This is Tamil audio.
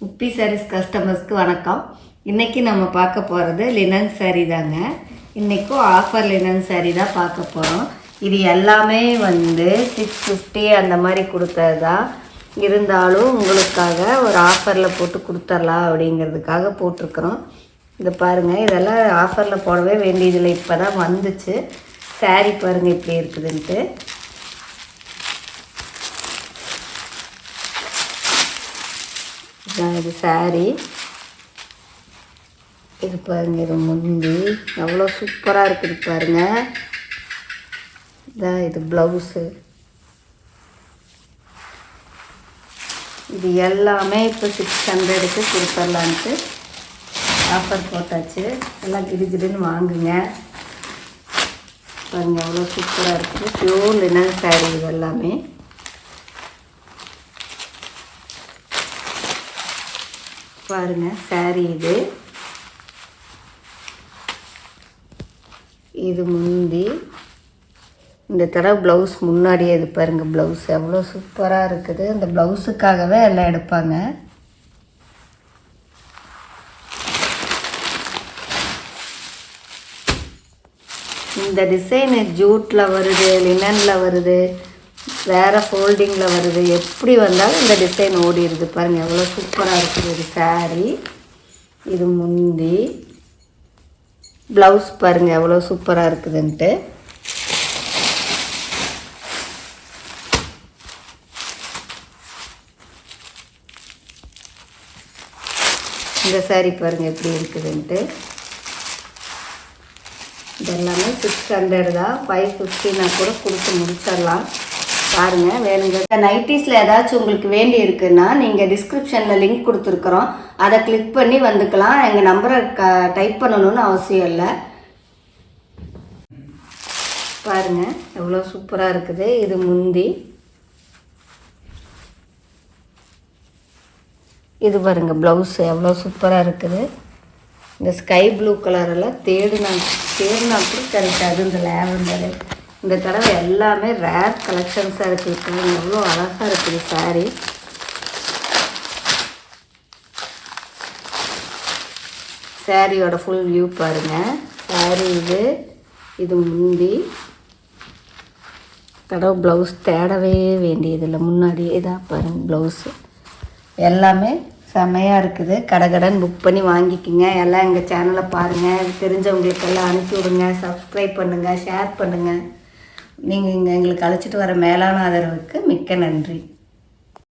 உப்பி சாரீஸ் கஸ்டமர்ஸ்க்கு வணக்கம். இன்றைக்கி நம்ம பார்க்க போகிறது லினன் சாரீ தாங்க. இன்றைக்கும் ஆஃபர் லினன் சாரீ தான் பார்க்க போகிறோம். இது எல்லாமே வந்து 650 அந்த மாதிரி கொடுத்தது தான். இருந்தாலும் உங்களுக்காக ஒரு ஆஃபரில் போட்டு கொடுத்துர்லாம் அப்படிங்கிறதுக்காக போட்டிருக்கிறோம். இது பாருங்கள், இதெல்லாம் ஆஃபரில் போடவே வேண்டியதில்லை, இப்போ தான் வந்துச்சு. சாரீ பாருங்கள் இப்படி இருக்குதுன்ட்டு. இது சாரீ. இது பாருங்கள், இது முந்தி எவ்வளோ சூப்பராக இருக்குது பாருங்கள். இதான் இது ப்ளவுஸு. இது எல்லாமே இப்போ 600க்கு கொடுத்துர்லான்ட்டு ஆஃபர் போட்டாச்சு. எல்லாம் கிடுகிடுன்னு வாங்குங்க. பாருங்கள் எவ்வளோ சூப்பராக இருக்குது. பியூர் லினன் சாரீ இது எல்லாமே. பாருங்கள் சாரீ இது முந்தி. இந்த தடவை ப்ளவுஸ் முன்னாடியே இது பாருங்கள், ப்ளவுஸ் எவ்வளோ சூப்பராக இருக்குது. அந்த ப்ளவுஸுக்காகவே எல்லாம் எடுப்பாங்க. இந்த டிசைனு ஜூட்டில் வருது, லினனில் வருது, வேறு ஃபோல்டிங்கில் வருது, எப்படி வந்தாலும் இந்த டிசைன் ஓடிடுது. பாருங்கள் எவ்வளோ சூப்பராக இருக்குது. இது சாரீ, இது முந்தி. ப்ளவுஸ் பாருங்கள் எவ்வளோ சூப்பராக இருக்குதுன்ட்டு. இந்த சாரீ பாருங்கள் எப்படி இருக்குதுன்ட்டு. இதெல்லாமே 600 தான். 550 கூட கொடுத்து முடிச்சிடலாம். பாருங்கள் வேணுங்க. நைட்டிஸில் ஏதாச்சும் உங்களுக்கு வேண்டி இருக்குன்னா நீங்கள் டிஸ்கிரிப்ஷனில் லிங்க் கொடுத்துருக்குறோம், அதை கிளிக் பண்ணி வந்துக்கலாம். எங்கள் நம்பரை டைப் பண்ணணும்னு அவசியம் இல்லை. பாருங்கள் எவ்வளோ சூப்பராக இருக்குது. இது முந்தி. இது பாருங்கள் ப்ளவுஸு எவ்வளோ சூப்பராக இருக்குது. இந்த ஸ்கை ப்ளூ கலரெல்லாம் தேடினா கூட கிடைக்காது. இந்த லேவண்டரு இந்த தடவை எல்லாமே ரேர் கலெக்ஷன்ஸாக இருக்குது. எவ்வளோ அழகாக இருக்குது சாரீ. சாரியோட ஃபுல் வியூ பாருங்கள். சாரீ இது முந்தி. தடவை ப்ளவுஸ் தேடவே வேண்டியதில்லை, முன்னாடியே இதாக பாருங்கள் ப்ளவுஸு. எல்லாமே செம்மையாக இருக்குது. கடன் புக் பண்ணி வாங்கிக்கிங்க. எல்லாம் எங்கள் சேனலை பாருங்கள். தெரிஞ்சவங்களுக்கெல்லாம் அனுப்பி விடுங்க. சப்ஸ்கிரைப் பண்ணுங்கள், ஷேர் பண்ணுங்கள். நீங்கள் எங்களுக்கு அழைச்சிட்டு வர மேலான ஆதரவுக்கு மிக்க நன்றி.